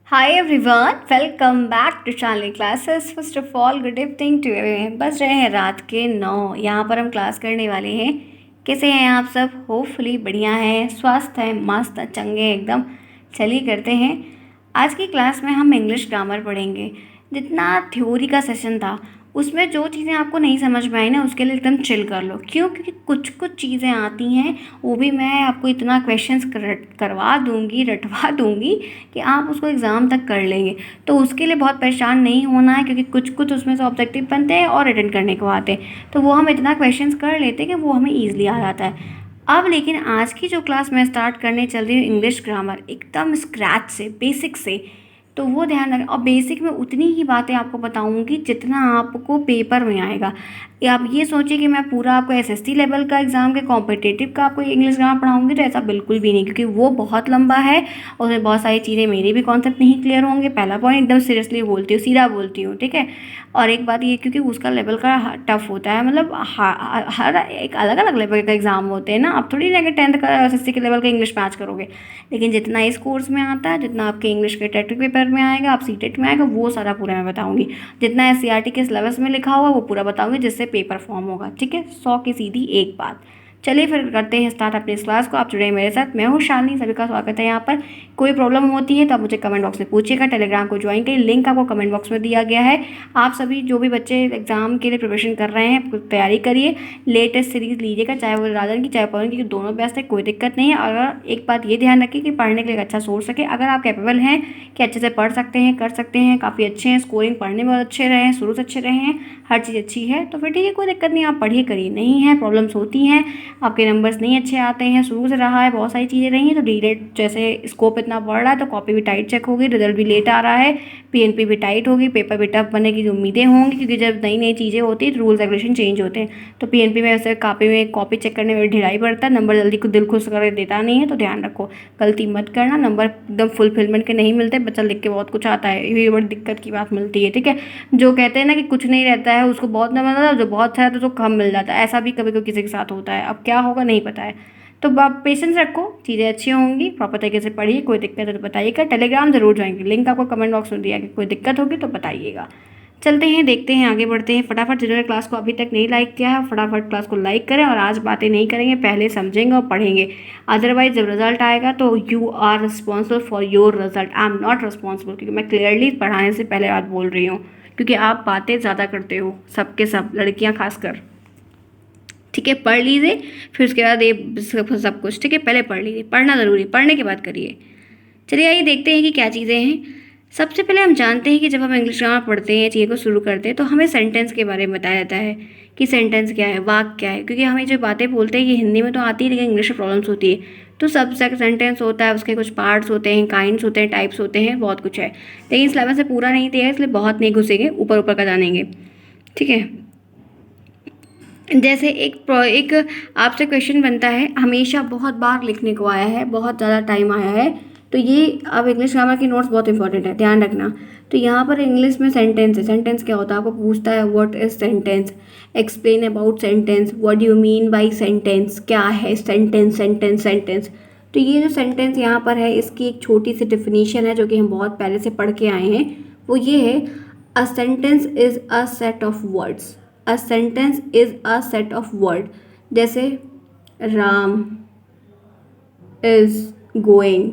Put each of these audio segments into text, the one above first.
Hi everyone, welcome back to Shalini classes. First of all good evening to everyone. बज रहे हैं रात के 9। यहाँ पर हम क्लास करने वाले हैं। कैसे हैं आप सब? होपफुली बढ़िया हैं, स्वस्थ हैं, मस्त चंगे एकदम। चलिए करते हैं। आज की क्लास में हम इंग्लिश ग्रामर पढ़ेंगे। जितना थ्योरी का सेशन था उसमें जो चीज़ें आपको नहीं समझ में आई ना, उसके लिए एकदम चिल कर लो। क्यों? क्योंकि कुछ कुछ चीज़ें आती हैं, वो भी मैं आपको इतना क्वेश्चंस करवा दूंगी, रटवा दूंगी कि आप उसको एग्ज़ाम तक कर लेंगे। तो उसके लिए बहुत परेशान नहीं होना है, क्योंकि कुछ कुछ उसमें से ऑब्जेक्टिव बनते हैं और अटेंड करने को आते हैं। तो वो हम इतना क्वेश्चंस कर लेते हैं कि वो हमें ईजिली आ जाता है। अब लेकिन आज की जो क्लास मैं स्टार्ट करने चल रही हूँ इंग्लिश ग्रामर, एकदम स्क्रैच से, बेसिक से। तो वो ध्यान रखें। और बेसिक में उतनी ही बातें आपको बताऊंगी जितना आपको पेपर में आएगा। या आप ये सोचिए कि मैं पूरा आपको एसएससी लेवल का एग्ज़ाम के कॉम्पिटिटिव का आपको इंग्लिश ग्रामर पढ़ाऊंगी, तो ऐसा बिल्कुल भी नहीं, क्योंकि वो बहुत लंबा है और उसमें बहुत सारी चीज़ें मेरे भी कॉन्सेप्ट नहीं क्लियर होंगे। पहला पॉइंट, एकदम सीरियसली बोलती हूँ, सीधा बोलती हूँ, ठीक है। और एक बात ये, क्योंकि उसका लेवल का टफ होता है, मतलब हर एक अलग अलग लेवल का एग्ज़ाम होते हैं ना। आप थोड़ी ना कि 10th का एसएससी के लेवल का इंग्लिश मैच करोगे। लेकिन जितना इस कोर्स में आता है, जितना आपके इंग्लिश के टेट पेपर में आएगा, आप सीटेट में आएगा, वो सारा पूरा मैं बताऊंगी। जितना एससीईआरटी के सिलेबस में लिखा हुआ वो पूरा बताऊंगी, जिससे पेपर फॉर्म होगा, ठीक है। 100 की सीधी एक बात। चलिए फिर करते हैं स्टार्ट अपनी इस क्लास को। आप जुड़े हैं मेरे साथ, मैं हूँ शालिनी, सभी का स्वागत है यहाँ पर। कोई प्रॉब्लम होती है तो आप मुझे कमेंट बॉक्स में पूछिएगा। टेलीग्राम को ज्वाइन करिए, लिंक आपको कमेंट बॉक्स में दिया गया है। आप सभी जो भी बच्चे एग्जाम के लिए प्रिपरेशन कर रहे हैं, तैयारी करिए। लेटेस्ट सीरीज लीजिएगा, चाहे वो राजन की चाहे पवन की, दोनों बेस्ट है, कोई दिक्कत नहीं है। अगर एक बात ये ध्यान रखिए कि पढ़ने के लिए एक अच्छा सोर्स रखें। अगर आप कैपेबल हैं कि अच्छे से पढ़ सकते हैं, कर सकते हैं, काफ़ी अच्छे हैं, स्कोरिंग पढ़ने में बहुत अच्छे रहे हैं, शुरू से अच्छे रहे हैं, हर चीज़ अच्छी है, तो फिर ठीक है, कोई दिक्कत नहीं, आप पढ़िए करिए। नहीं है, प्रॉब्लम्स होती हैं, आपके नंबर्स नहीं अच्छे आते हैं, शुरू से रहा है, बहुत सारी चीज़ें रही हैं, तो डिलेट जैसे स्कोप इतना बढ़ रहा है तो कॉपी भी टाइट चेक होगी, रिजल्ट भी लेट आ रहा है, पीएनपी भी टाइट होगी, पेपर भी टफ बनने की उम्मीदें होंगी, क्योंकि जब नई नई चीज़ें होती हैं तो रूल्स रेगुलेशन चेंज होते हैं। तो पीएनपी में ऐसे कॉपी में कॉपी चेक करने में ढिलाई बढ़ता है, नंबर जल्दी को दिल खुश कर देता नहीं है। तो ध्यान रखो, गलती मत करना, नंबर एकदम फुलफिलमेंट के नहीं मिलते। बच्चा लिख के बहुत कुछ आता है, ये बड़ी दिक्कत की बात मिलती है, ठीक है। जो कहते हैं ना कि कुछ नहीं रहता है उसको बहुत नंबर मिलता है, जो बहुत है तो उसको कम मिल जाता है। ऐसा भी कभी कभी किसी के साथ होता है, अब क्या होगा नहीं पता है। तो आप पेशेंस रखो, चीज़ें अच्छी होंगी, प्रॉपर तरीके से पढ़िए। कोई दिक्कत है तो बताइएगा, टेलीग्राम जरूर जाएंगे, लिंक आपको कमेंट बॉक्स में दिया गया, कोई दिक्कत होगी तो बताइएगा। चलते हैं, देखते हैं, आगे बढ़ते हैं। फटाफट जिन्होंने क्लास को अभी तक नहीं लाइक किया है, फटाफट क्लास को लाइक करें। और आज बातें नहीं करेंगे, पहले समझेंगे और पढ़ेंगे। अदरवाइज जब रिजल्ट आएगा तो you are responsible for your result, I am not responsible. क्योंकि मैं क्लियरली पढ़ाने से पहले बात बोल रही हूँ, क्योंकि आप बातें ज़्यादा करते हो, सबके सब, लड़कियाँ खासकर, ठीक है। पढ़ लीजिए, फिर उसके बाद ये सब कुछ, ठीक है। पहले पढ़ लीजिए, पढ़ना ज़रूरी, पढ़ने के बाद करिए। चलिए आइए देखते हैं कि क्या चीज़ें हैं। सबसे पहले हम जानते हैं कि जब हम इंग्लिश ग्रामर पढ़ते हैं, चीज़ों को शुरू करते हैं, तो हमें सेंटेंस के बारे में बताया जाता है कि सेंटेंस क्या है, वाक्य क्या है। क्योंकि हमें जो बातें बोलते हैं ये हिंदी में तो आती है, लेकिन इंग्लिश में प्रॉब्लम्स होती है। तो सब सेंटेंस होता है, उसके कुछ पार्ट्स होते हैं, काइंड्स होते हैं, टाइप्स होते हैं, बहुत कुछ है। लेकिन इस लेवल से पूरा नहीं दिया है, इसलिए बहुत नहीं घुसेंगे, ऊपर ऊपर का जानेंगे, ठीक है। जैसे एक आपसे क्वेश्चन बनता है, हमेशा बहुत बार लिखने को आया है, बहुत ज़्यादा टाइम आया है, तो ये अब इंग्लिश ग्रामर की नोट्स बहुत इंपॉर्टेंट है, ध्यान रखना। तो यहाँ पर इंग्लिश में सेंटेंस है, सेंटेंस क्या होता है आपको पूछता है, what is sentence, explain about sentence, what do you mean by sentence, क्या है सेंटेंस, सेंटेंस सेंटेंस। तो ये जो सेंटेंस यहाँ पर है, इसकी एक छोटी सी डिफिनीशन है जो कि हम बहुत पहले से पढ़ के आए हैं। वो ये है, a sentence is a set of words. A sentence is a set of word. जैसे Ram is going,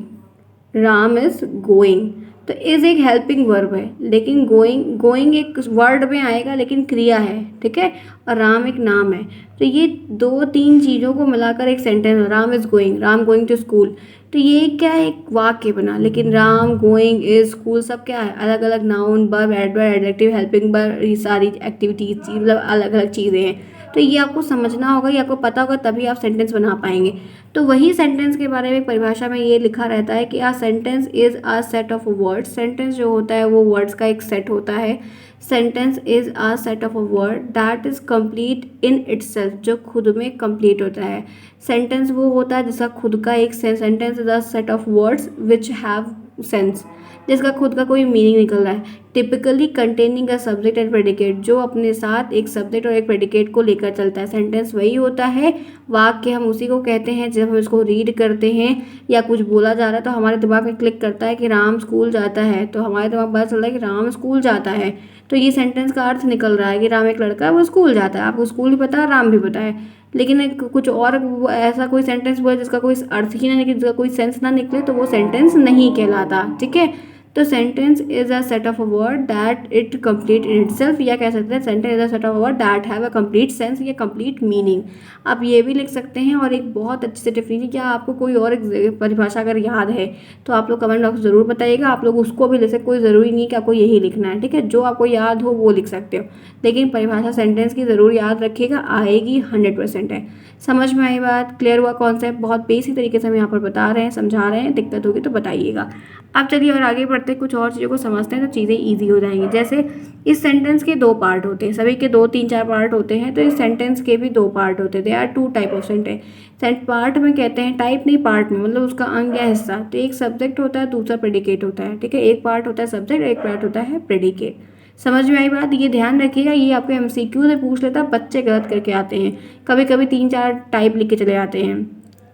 Ram is going, तो इज एक हेल्पिंग वर्ब है, लेकिन गोइंग, गोइंग एक वर्ड में आएगा लेकिन क्रिया है, ठीक है। और राम एक नाम है। तो ये दो तीन चीज़ों को मिलाकर एक सेंटेंस है, Ram is going, Ram going to school. तो ये क्या है, एक वाक्य बना। लेकिन राम, गोइंग, इज, स्कूल सब क्या है, अलग अलग noun, verb, adverb, adjective, helping verb, ये सारी एक्टिविटीज, मतलब अलग अलग चीज़ें हैं। तो ये आपको समझना होगा, ये आपको पता होगा, तभी आप सेंटेंस बना पाएंगे। तो वही सेंटेंस के बारे में परिभाषा में ये लिखा रहता है कि a sentence is a set of words. Sentence जो होता है वो वर्ड्स का एक सेट होता है। Sentence is a set of a word that is complete in itself, जो खुद में कंप्लीट होता है। सेंटेंस वो होता है जिसका खुद का एक sense, sentence is a set of words which have sense, जिसका खुद का कोई मीनिंग निकल रहा है। Typically containing a subject and predicate, जो अपने साथ एक सब्जेक्ट और एक प्रेडिकेट को लेकर चलता है। सेंटेंस वही होता है, वाक्य हम उसी को कहते हैं जब हम इसको रीड करते हैं या कुछ बोला जा रहा है तो हमारे दिमाग में क्लिक करता है कि राम स्कूल जाता है, तो हमारे दिमाग में पता चलता है कि राम स्कूल जाता है, तो ये सेंटेंस का अर्थ निकल रहा है कि राम एक लड़का है, वो स्कूल जाता है। आपको स्कूल भी पता है, राम भी पता है, लेकिन कुछ और ऐसा कोई सेंटेंस बोले जिसका कोई अर्थ ही ना निकले, जिसका कोई सेंस ना निकले, तो वो सेंटेंस नहीं कहलाता। ठीक है, तो sentence is a set of a word that it complete in itself, या कह सकते हैं sentence is a set of a word that have a complete sense या कंप्लीट मीनिंग। आप ये भी लिख सकते हैं। और एक बहुत अच्छे से डिफिनेशन, क्या आपको कोई और परिभाषा अगर याद है तो आप लोग कमेंट बॉक्स ज़रूर बताइएगा। आप लोग उसको भी ले सकते, कोई ज़रूरी नहीं कि आपको यही लिखना है। ठीक है, जो आपको याद हो वो लिख सकते हो, लेकिन परिभाषा सेंटेंस की ज़रूर याद रखिएगा, आएगी 100% है। समझ में आई बात? क्लियर हुआ कॉन्सेप्ट? बहुत बेसिक तरीके से हम यहाँ पर बता रहे हैं, समझा रहे हैं, दिक्कत होगी तो बताइएगा। अब चलिए और आगे बढ़ते कुछ और चीज़ों को समझते हैं तो चीज़ें ईजी हो जाएंगी। जैसे इस सेंटेंस के 2 पार्ट होते हैं, सभी के 2, 3, 4 पार्ट होते हैं, तो इस सेंटेंस के भी 2 पार्ट होते हैं। They are 2 type of sentence. Part में कहते हैं, टाइप नहीं, पार्ट में मतलब उसका अंग या हिस्सा। तो एक सब्जेक्ट होता है, दूसरा प्रेडिकेट होता है। ठीक है, एक पार्ट होता है सब्जेक्ट, एक पार्ट होता है प्रेडिकेट। समझ में आई बात? ये ध्यान रखिएगा, ये आपको MCQ से पूछ लेता है, बच्चे गलत करके आते हैं, कभी कभी 3-4 टाइप लिख के चले आते हैं,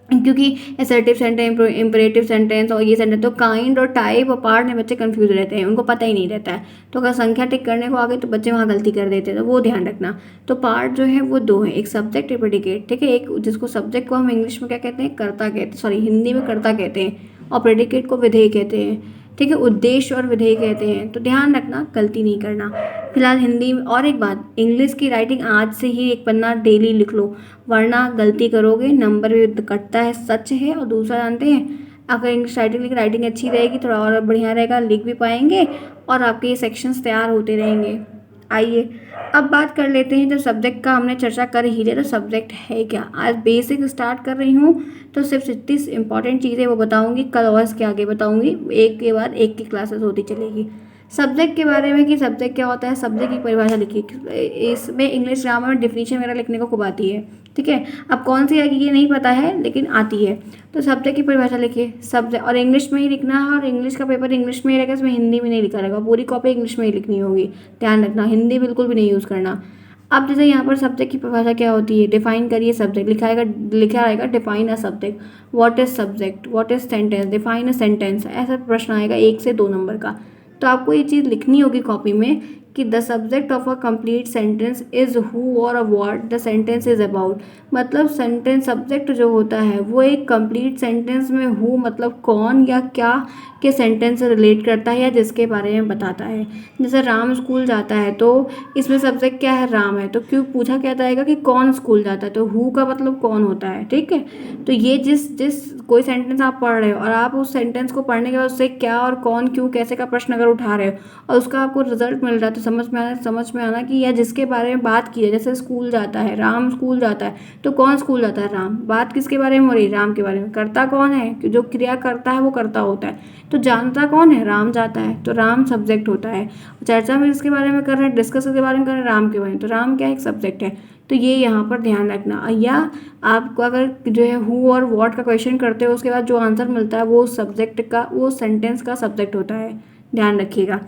क्योंकि असर्टिव सेंटेंस, इंपरेटिव सेंटेंस और ये सेंटेंस, तो काइंड और टाइप और पार्ट में बच्चे कंफ्यूज रहते हैं, उनको पता ही नहीं रहता है। तो अगर संख्या टिक करने को आ गई तो बच्चे वहाँ गलती कर देते हैं, तो वो ध्यान रखना। तो पार्ट जो है वो 2 है, एक सब्जेक्ट एक प्रेडिकेट। ठीक है, एक जिसको सब्जेक्ट को हम इंग्लिश में क्या कहते हैं, कर्ता कहते हैं, सॉरी हिंदी में कर्ता कहते हैं, और प्रेडिकेट को विधेय कहते हैं। ठीक है, उद्देश्य और विधेय कहते हैं, तो ध्यान रखना, गलती नहीं करना। फिलहाल हिंदी में और एक बात, इंग्लिश की राइटिंग आज से ही 1 पन्ना डेली लिख लो, वरना गलती करोगे नंबर भी कटता है, सच है। और दूसरा जानते हैं, अगर इंग्लिश राइटिंग राइटिंग अच्छी रहेगी थोड़ा और बढ़िया रहेगा, लिख भी पाएंगे और आपके ये सेक्शंस तैयार होते रहेंगे। आइए अब बात कर लेते हैं, जब सब्जेक्ट का हमने चर्चा कर ही लिया तो सब्जेक्ट है क्या। आज बेसिक स्टार्ट कर रही हूँ तो सिर्फ जितनी इंपॉर्टेंट चीज़ें वो बताऊँगी, कल और इसके आगे बताऊँगी, एक के बाद एक की क्लासेस होती चलेगी। सब्जेक्ट के बारे में कि सब्जेक्ट क्या होता है, सब्जेक्ट की परिभाषा लिखिए। इसमें इंग्लिश ग्रामर में डिफिनीशन वगैरह लिखने को खूब आती है। ठीक है, अब कौन सी आएगी ये नहीं पता है, लेकिन आती है। तो सब्जेक्ट की परिभाषा लिखिए, सब्जेक्ट, और इंग्लिश में ही लिखना है, और इंग्लिश का पेपर इंग्लिश में ही रहेगा, इसमें हिंदी में नहीं लिखा रहेगा, पूरी कॉपी इंग्लिश में ही लिखनी होगी, ध्यान रखना, हिंदी बिल्कुल भी नहीं यूज़ करना। अब जैसे यहाँ पर सब्जेक्ट की परिभाषा क्या होती है, डिफाइन करिए सब्जेक्ट, लिखा रहेगा define a subject, what is subject, what is sentence, define a sentence, ऐसा प्रश्न आएगा 1 से 2 नंबर का। तो आपको ये चीज़ लिखनी होगी कॉपी में कि the subject of a complete sentence is who और a what the sentence is about. मतलब सेंटेंस सब्जेक्ट जो होता है वो एक कंप्लीट सेंटेंस में हु मतलब कौन या क्या के सेंटेंस से रिलेट करता है या जिसके बारे में बताता है। जैसे राम स्कूल जाता है, तो इसमें सब्जेक्ट क्या है, राम है, तो क्यों पूछा क्या जाएगा कि कौन स्कूल जाता है, तो हु का मतलब कौन होता है। ठीक है, तो ये जिस कोई सेंटेंस आप पढ़ रहे हो और आप उस सेंटेंस को पढ़ने के बाद उससे क्या और कौन क्यों कैसे का प्रश्न अगर उठा रहे हो और उसका आपको रिजल्ट मिल रहा है, तो समझ में आना कि यह जिसके बारे में बात की है, जैसे स्कूल जाता है, राम स्कूल जाता है, तो कौन स्कूल जाता है, राम। बात किसके बारे में हो रही है, राम के बारे में। करता कौन है, कि जो क्रिया करता है वो करता होता है, तो जानता कौन है, राम जाता है, तो राम सब्जेक्ट होता है। चर्चा में जिसके बारे में कर रहे हैं, डिस्कस के बारे में कर रहे हैं, राम के बारे में, तो राम क्या है, एक सब्जेक्ट है। तो ये यहाँ पर ध्यान रखना। या आपको अगर जो है हु और व्हाट का क्वेश्चन करते हो उसके बाद जो आंसर मिलता है वो सब्जेक्ट का, वो सेंटेंस का सब्जेक्ट होता है, ध्यान रखिएगा।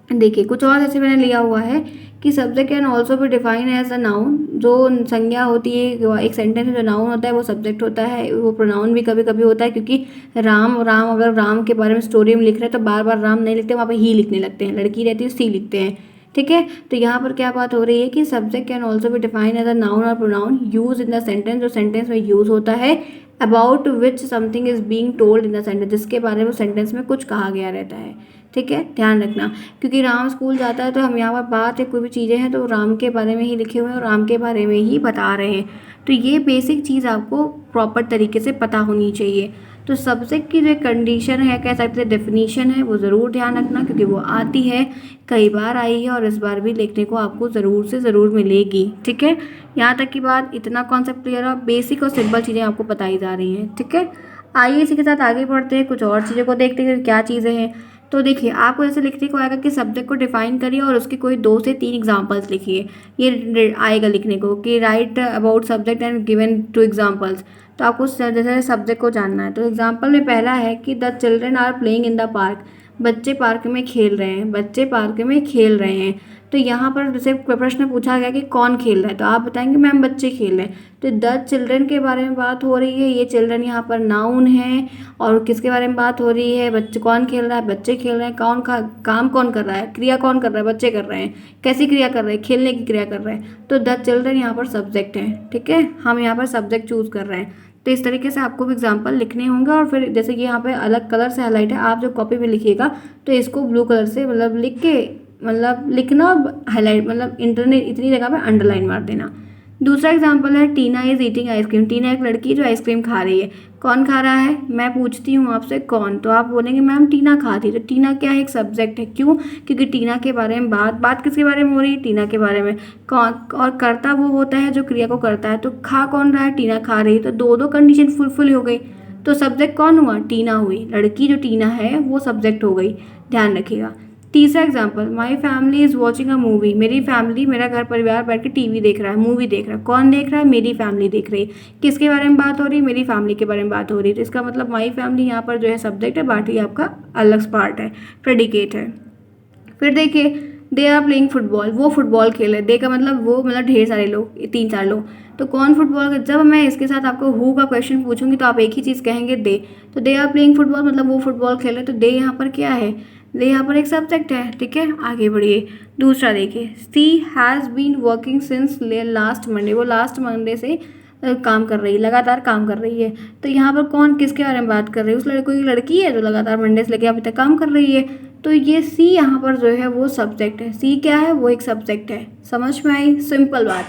देखिए कुछ और ऐसे मैंने लिया हुआ है कि सब्जेक्ट कैन ऑल्सो भी डिफाइन एज अ नाउन। जो संज्ञा होती है, एक सेंटेंस में जो नाउन होता है वो सब्जेक्ट होता है, वो प्रोनाउन भी कभी कभी होता है, क्योंकि राम राम अगर राम के बारे में स्टोरी में लिख रहे हैं तो बार बार राम नहीं लिखते, वहाँ पे ही लिखने लगते हैं, लड़की रहती है सी लिखते हैं। ठीक है, तो यहाँ पर क्या बात हो रही है कि सब्जेक्ट कैन ऑल्सो भी डिफाइन एज अ नाउन और pronoun use in the sentence, जो सेंटेंस में यूज होता है, about which something is being told in the sentence, जिसके बारे में सेंटेंस में कुछ कहा गया रहता है। ठीक है, ध्यान रखना, क्योंकि राम स्कूल जाता है तो हम यहाँ पर बात है कोई भी चीज़ें हैं तो राम के बारे में ही लिखे हुए हैं और राम के बारे में ही बता रहे हैं। तो ये बेसिक चीज़ आपको प्रॉपर तरीके से पता होनी चाहिए। तो सब्जेक्ट की जो कंडीशन है, कह सकते हैं डेफिनीशन है, वो ज़रूर ध्यान रखना, क्योंकि वो आती है, कई बार आई है और इस बार भी लिखने को आपको ज़रूर से ज़रूर मिलेगी। ठीक है, यहाँ तक की बात, इतना कॉन्सेप्ट क्लियर है, बेसिक और सिंपल चीज़ें आपको बताई जा रही हैं। ठीक है, आइए इसी के साथ आगे बढ़ते हैं, कुछ और चीज़ों को देखते हैं क्या चीज़ें हैं। तो देखिए आपको ऐसे लिखने को आएगा कि सब्जेक्ट को डिफाइन करिए और उसके कोई 2 से 3 एग्जांपल्स लिखिए। ये आएगा लिखने को कि right about subject and given 2 examples. तो आपको जैसे सब्जेक्ट को जानना है, तो एग्जांपल में पहला है कि the children are playing in the park. बच्चे पार्क में खेल रहे हैं, बच्चे पार्क में खेल रहे हैं। तो यहाँ पर जैसे प्रश्न पूछा गया कि कौन खेल रहा है, तो आप बताएंगे मैम बच्चे खेल रहे हैं। तो द चिल्ड्रन के बारे में बात हो रही है, ये चिल्ड्रन यहाँ पर नाउन है। और किसके बारे में बात हो रही है, बच्चे कौन खेल रहा है, बच्चे खेल रहे हैं। काम कौन कर रहा है, क्रिया कौन कर रहा है, बच्चे कर रहे हैं। कैसी क्रिया कर रहे हैं, खेलने की क्रिया कर रहे हैं। तो द चिल्ड्रन यहाँ पर सब्जेक्ट है, ठीक है, हम यहाँ पर सब्जेक्ट चूज कर रहे हैं। तो इस तरीके से आपको भी एग्जाम्पल लिखने होंगे। और फिर जैसे कि यहाँ पे अलग कलर से हाईलाइट है, आप जो कॉपी में लिखिएगा तो इसको ब्लू कलर से मतलब लिख के मतलब लिखना, हाईलाइट मतलब इंटरनेट इतनी जगह पे अंडरलाइन मार देना। दूसरा एग्जाम्पल है टीना इज ईटिंग आइसक्रीम। टीना एक लड़की जो आइसक्रीम खा रही है। कौन खा रहा है, मैं पूछती हूँ आपसे कौन, तो आप बोलेंगे मैम टीना खा रही है। तो टीना क्या है, एक सब्जेक्ट है। क्यों, क्योंकि टीना के बारे में बात किसके बारे में हो रही है, टीना के बारे में। कौन और करता वो होता है जो क्रिया को करता है। तो खा कौन रहा है, टीना खा रही है। तो दो कंडीशन फुलफिल हो गई। तो सब्जेक्ट कौन हुआ, टीना हुई, लड़की जो टीना है वो सब्जेक्ट हो गई, ध्यान रखिएगा। तीसरा example, my family is watching a movie. मेरी फैमिली, मेरा घर परिवार बैठ के टीवी देख रहा है, मूवी देख रहा है। कौन देख रहा है, मेरी फैमिली देख रही है। किसके बारे में बात हो रही है, मेरी फैमिली के बारे में बात हो रही है। तो इसका मतलब माई फैमिली यहाँ पर जो है सब्जेक्ट है, बाकी आपका अलग पार्ट है, प्रेडिकेट है। फिर देखिए, दे आर प्लेइंग फुटबॉल, वो फुटबॉल खेल रहे। दे का मतलब वो, मतलब ढेर सारे लोग, 3-4 लोग। तो कौन फुटबॉल, जब मैं इसके साथ आपको हु का क्वेश्चन पूछूंगी तो आप एक ही चीज़ कहेंगे दे। तो दे आर प्लेइंग फुटबॉल मतलब वो फुटबॉल खेल रहे। तो दे यहाँ पर क्या है, दे यहाँ पर एक सब्जेक्ट है, ठीक है। आगे बढ़िए, दूसरा देखिए, she has been working since last Monday. वो लास्ट मंडे से काम कर रही है, लगातार काम कर रही है। तो यहाँ पर कौन किसके बारे में बात कर रही है, उस लड़की की लड़की है जो लगातार मंडे से लेकर अभी तक काम कर रही है। तो ये सी यहाँ पर जो है वो सब्जेक्ट है। सी क्या है, वो एक सब्जेक्ट है। समझ में आई, सिंपल बात।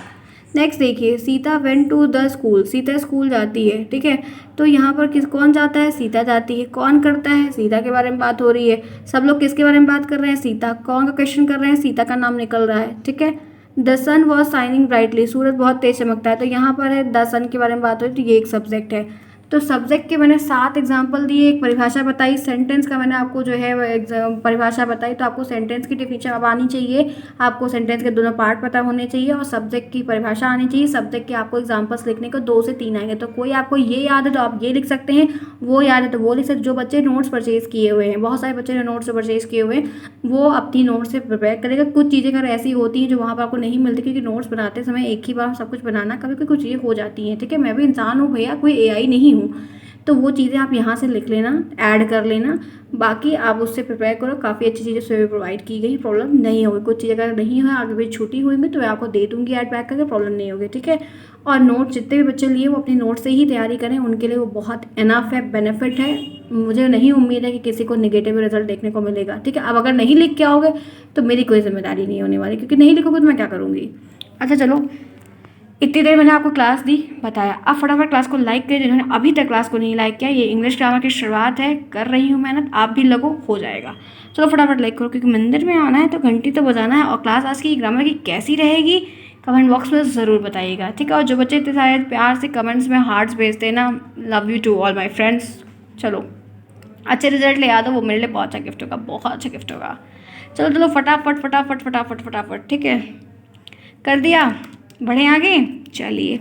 नेक्स्ट देखिए, Sita went to the school. Sita school जाती है, ठीक है। तो यहाँ पर कौन जाता है, सीता जाती है। कौन करता है, सीता के बारे में बात हो रही है। सब लोग किसके बारे में बात कर रहे हैं, सीता। कौन का क्वेश्चन कर रहे हैं, सीता का नाम निकल रहा है, ठीक है। The sun was shining brightly, सूरज बहुत तेज चमकता है। तो यहाँ पर है द सन के बारे में बात हो रही है, तो ये एक सब्जेक्ट है। तो सब्जेक्ट के मैंने 7 एग्जाम्पल दिए, एक परिभाषा बताई। सेंटेंस का मैंने आपको जो है परिभाषा बताई। तो आपको सेंटेंस की डेफिनेशन अब आनी चाहिए, आपको सेंटेंस के दोनों पार्ट पता होने चाहिए, और सब्जेक्ट की परिभाषा आनी चाहिए। सब्जेक्ट के आपको एग्जाम्पल्स लिखने को 2 से 3 आएंगे। तो कोई आपको ये याद है तो आप ये लिख सकते हैं, वो याद है तो वो लिख सकते। जो बच्चे नोट्स परचेज किए हुए हैं, बहुत सारे बच्चे ने नोट्स परचेज किए हुए हैं, वो अपनी नोट्स से प्रिपेयर करेगा। कुछ चीज़ें अगर ऐसी होती हैं जो वहाँ पर आपको नहीं मिलती, क्योंकि नोट्स बनाते समय एक ही बार सब कुछ बनाना, कभी कभी कुछ चीज़ें हो जाती हैं, ठीक है। मैं भी इंसान हूँ भैया, कोई AI नहीं हूँ। तो वो चीज़ें आप यहाँ से लिख लेना, ऐड कर लेना। बाकी आप उससे प्रिपेयर करो, काफ़ी अच्छी चीज़ें उससे प्रोवाइड की गई, प्रॉब्लम नहीं होगी। कुछ चीज़ें अगर नहीं है, आगे भी छुट्टी हुई में, तो मैं आपको दे दूँगी ऐड बैक करके, प्रॉब्लम नहीं होगी, ठीक है। और नोट जितने भी बच्चे लिए वो अपने नोट से ही तैयारी करें, उनके लिए वो बहुत इनफ है, बेनिफिट है। मुझे नहीं उम्मीद है कि किसी को निगेटिव रिजल्ट देखने को मिलेगा, ठीक है। अब अगर नहीं लिख के आओगे तो मेरी कोई जिम्मेदारी नहीं होने वाली, क्योंकि नहीं लिखोगे तो मैं क्या करूँगी। अच्छा चलो, इतनी देर मैंने आपको क्लास दी, बताया। अब फटाफट क्लास को लाइक करिए, जिन्होंने अभी तक क्लास को नहीं लाइक किया। ये इंग्लिश ग्रामर की शुरुआत है, कर रही हूँ मेहनत, आप भी लगो, हो जाएगा। चलो फटाफट लाइक करो, क्योंकि मंदिर में आना है तो घंटी तो बजाना है। और क्लास आज की ग्रामर की कैसी रहेगी कमेंट बॉक्स में ज़रूर बताइएगा, ठीक है। और जो बच्चे इतने सारे प्यार से कमेंट्स में हार्ट्स भेजते हैं ना, love you to all my friends. चलो, अच्छे रिजल्ट ले आ दो, वो मेरे लिए बहुत अच्छा गिफ्ट होगा, बहुत अच्छा गिफ्ट होगा। चलो चलो फटाफट फटाफट फटाफट फटाफट, ठीक है, कर दिया, बढ़े आगे। चलिए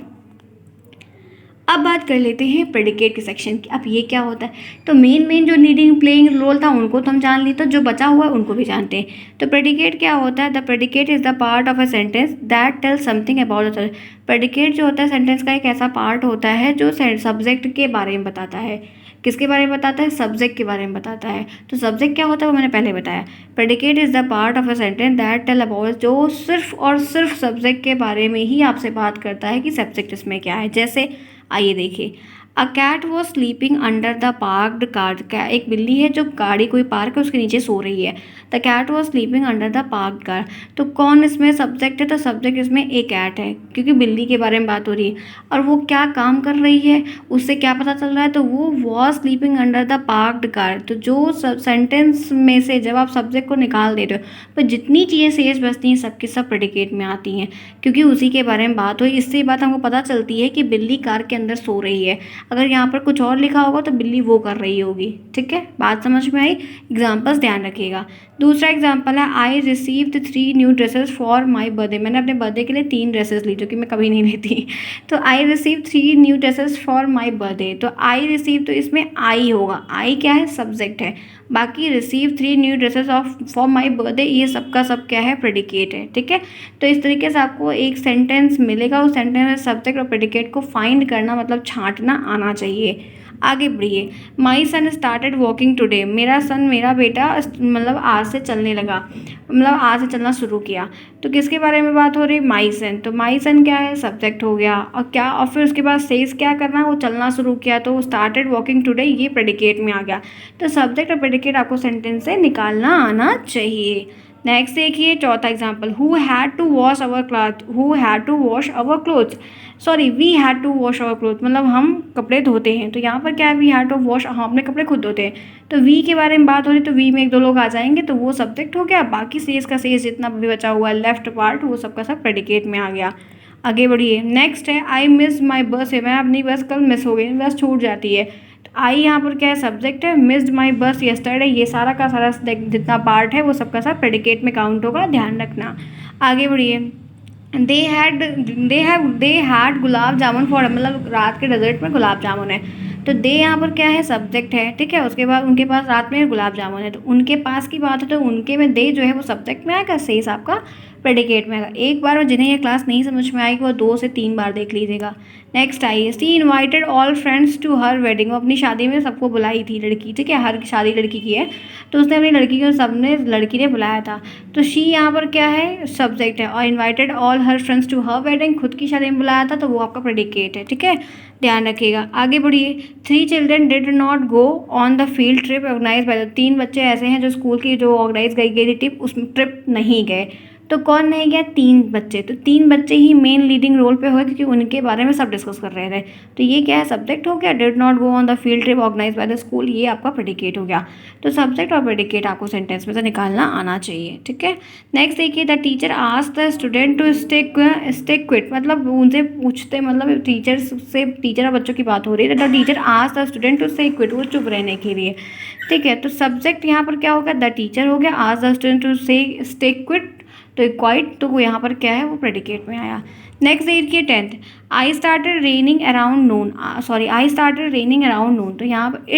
अब बात कर लेते हैं प्रेडिकेट के सेक्शन की। अब ये क्या होता है, तो मेन जो नीडिंग प्लेइंग रोल था उनको तो हम जान लिए, तो जो बचा हुआ है उनको भी जानते हैं। तो प्रेडिकेट क्या होता है, the predicate is the part of a sentence that tells something about the. Predicate जो होता है सेंटेंस का एक ऐसा पार्ट होता है जो सब्जेक्ट के बारे में बताता है। किसके बारे में बताता है, सब्जेक्ट के बारे में बताता है। तो सब्जेक्ट क्या होता है वो मैंने पहले बताया। Predicate is the part of a sentence that tell about, जो सिर्फ और सिर्फ सब्जेक्ट के बारे में ही आपसे बात करता है कि सब्जेक्ट इसमें क्या है। जैसे आइए देखिए, a cat was sleeping under the parked car. एक बिल्ली है जो गाड़ी कोई पार्क है उसके नीचे सो रही है। The cat was sleeping under the parked car. तो कौन इसमें सब्जेक्ट है, तो सब्जेक्ट इसमें ए कैट है, क्योंकि बिल्ली के बारे में बात हो रही है। और वो क्या काम कर रही है, उससे क्या पता चल रहा है, तो वो was sleeping under the parked car. तो जो सेंटेंस में से जब आप सब्जेक्ट को निकाल दे रहे हो, पर जितनी चीज़ें शेष बचती हैं सबकी सब प्रेडिकेट में आती हैं, क्योंकि उसी के बारे में बात हुई। इससे बात हमको पता चलती है कि बिल्ली कार के अंदर सो रही है। अगर यहाँ पर कुछ और लिखा होगा तो बिल्ली वो कर रही होगी, ठीक है। बात समझ में आई, एग्जाम्पल्स ध्यान रखिएगा। दूसरा एग्जाम्पल है, I received 3 new dresses for my birthday. मैंने अपने बर्थडे के लिए 3 ड्रेसेस ली, जो कि मैं कभी नहीं लेती। तो I receive 3 new dresses for my birthday. तो आई रिसीव, तो इसमें आई होगा, आई क्या है, सब्जेक्ट है। बाकी receive 3 new dresses of for my birthday, ये सबका सब क्या है, प्रेडिकेट है। ठीक है, तो इस तरीके से आपको एक सेंटेंस मिलेगा, उस सेंटेंस में सब्जेक्ट और प्रेडिकेट को फाइंड करना मतलब छांटना आना चाहिए। आगे बढ़िए। माई सन स्टार्टेड वॉकिंग टुडे, मेरा सन, मेरा बेटा मतलब आज से चलने लगा, मतलब आज से चलना शुरू किया। तो किसके बारे में बात हो रही है, माई सन। तो माई सन क्या है, सब्जेक्ट हो गया, और क्या, और फिर उसके बाद सेज क्या करना है, वो चलना शुरू किया, तो स्टार्टेड वॉकिंग टुडे ये प्रेडिकेट में आ गया। तो सब्जेक्ट और प्रेडिकेट आपको सेंटेंस से निकालना आना चाहिए। नेक्स्ट देखिए चौथा example, who had to wash our cloth, who had to wash our clothes, sorry we had to wash our cloth, मतलब हम कपड़े धोते हैं। तो यहाँ पर क्या है, वी हैड टू वॉश, हम अपने कपड़े खुद धोते हैं। तो वी के बारे में बात हो रही, तो वी में एक दो लोग आ जाएंगे, तो वो सब्जेक्ट हो गया। बाकी सेज का सेज जितना भी बचा हुआ है लेफ्ट पार्ट, वो सबका सब प्रेडिकेट में आ गया। आगे बढ़िए। नेक्स्ट है, आई मिस माई बस है, मैं अपनी बस कल मिस हो गई, बस छूट जाती है। तो आई यहाँ पर क्या है, सब्जेक्ट है। मिस्ड माई बस यस्टरडे, ये सारा का सारा जितना पार्ट है वो सबका सब प्रेडिकेट में काउंट होगा, ध्यान रखना। आगे बढ़िए। They had gulab jamun for, मतलब रात के डेजर्ट में गुलाब जामुन है। तो दे यहाँ पर क्या है, सब्जेक्ट है। ठीक है, उसके बाद उनके पास रात में गुलाब जामुन है, तो उनके पास की बात है, तो उनके में दे जो है वो सब्जेक्ट में आएगा, सेज आपका प्रेडिकेट में आएगा। एक बार में जिन्हें ये क्लास नहीं समझ में आएगी वो 2 से 3 बार देख लीजिएगा। नेक्स्ट आइए, she invited all friends to her wedding, वो अपनी शादी में सबको बुलाई थी लड़की। ठीक है, हर शादी लड़की की है, तो उसने अपनी लड़की को सबने लड़की ने बुलाया था। तो शी यहाँ पर क्या है, सब्जेक्ट है, और invited all her friends to her wedding, खुद की शादी में बुलाया था, तो वो आपका प्रेडिकेट है। ठीक है, ध्यान रखिएगा। आगे बढ़िए। 3 children did not go on the field trip organise by the, 3 बच्चे ऐसे हैं जो स्कूल की जो ऑर्गेनाइज गई थी ट्रिप, उसमें ट्रिप नहीं गए। तो कौन नहीं गया, 3 बच्चे। तो 3 बच्चे ही मेन लीडिंग रोल पे हुए, क्योंकि उनके बारे में सब डिस्कस कर रहे थे। तो ये क्या है, सब्जेक्ट हो गया। Did not go on the field trip organise by the school, ये आपका प्रेडिकेट हो गया। तो सब्जेक्ट और प्रेडिकेट आपको सेंटेंस में से निकालना आना चाहिए। ठीक है, नेक्स्ट देखिए, the teacher asked the student to stay quit, मतलब उनसे पूछते, मतलब टीचर्स से, टीचर और बच्चों की बात हो रही है। The teacher asked the student to stay quit, वो चुप रहने के लिए। ठीक है, तो सब्जेक्ट यहाँ पर क्या होगा, द टीचर हो गया। Asked the student to stay quit, तो क्वाइट, तो वो यहाँ पर क्या है, वो प्रेडिकेट में आया। नेक्स्ट देखिए 10th, I started raining around noon, sorry I started raining around noon, तो यहाँ पर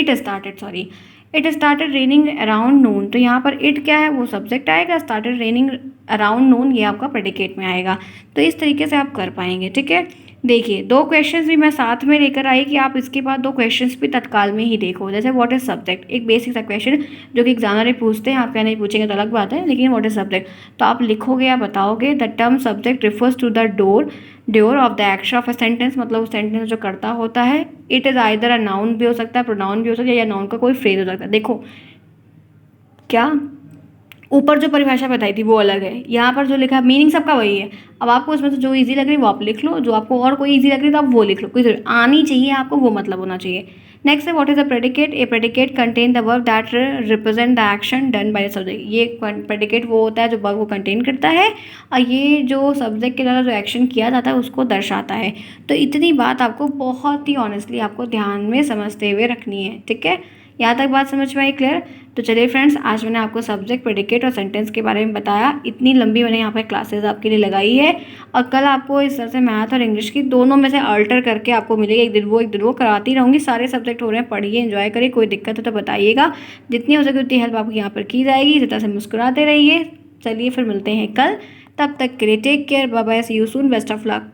it started raining around noon, तो यहाँ पर इट क्या है, वो सब्जेक्ट आएगा। स्टार्टेड रेनिंग अराउंड नून, ये आपका प्रेडिकेट में आएगा। तो इस तरीके से आप कर पाएंगे। ठीक है, देखिए 2 क्वेश्चंस भी मैं साथ में लेकर आई कि आप इसके बाद 2 क्वेश्चंस भी तत्काल में ही देखो। जैसे व्हाट इज सब्जेक्ट, एक बेसिक सा क्वेश्चन जो कि एग्जामिनर पूछते हैं, आप क्या नहीं पूछेंगे तो अलग बात है, लेकिन व्हाट इज सब्जेक्ट, तो आप लिखोगे या बताओगे, the term subject refers to the doer of the action of a sentence, मतलब उस सेंटेंस जो करता होता है। It is either a noun भी हो सकता है, प्रोनाउन भी हो सकता है, या नाउन का कोई फ्रेज हो सकता है। देखो क्या, ऊपर जो परिभाषा बताई थी वो अलग है, यहाँ पर जो लिखा मीनिंग सबका वही है। अब आपको इसमें से जो इजी लग रही है वो आप लिख लो, जो आपको और कोई इजी लग रही है तो आप वो लिख लो, कोई जरूरत आनी चाहिए आपको, वो मतलब होना चाहिए। नेक्स्ट है, what is a predicate, A predicate contain the verb that represent the action done by the subject, ये प्रेडिकेट वो होता है जो वर्ब को कंटेन करता है, और ये जो सब्जेक्ट के द्वारा जो एक्शन किया जाता है उसको दर्शाता है। तो इतनी बात आपको बहुत ही ऑनेस्टली आपको ध्यान में समझते हुए रखनी है। ठीक है, यहाँ तक बात समझ में आई, क्लियर। तो चलिए फ्रेंड्स, आज मैंने आपको सब्जेक्ट, प्रेडिकेट और सेंटेंस के बारे में बताया। इतनी लंबी मैंने यहाँ पर क्लासेस आपके लिए लगाई है, और कल आपको इस तरह से मैथ और इंग्लिश की दोनों में से अल्टर करके आपको मिलेगी, एक दिन वो कराती रहूँगी। सारे सब्जेक्ट हो रहे हैं, पढ़िए, एंजॉय करिए, कोई दिक्कत हो तो बताइएगा, जितनी हो सके उतनी हेल्प आपको यहाँ पर की जाएगी। इसी तरह से मुस्कुराते रहिए। चलिए फिर मिलते हैं कल, तब तक के लिए take care, bye bye, see you soon, best of luck.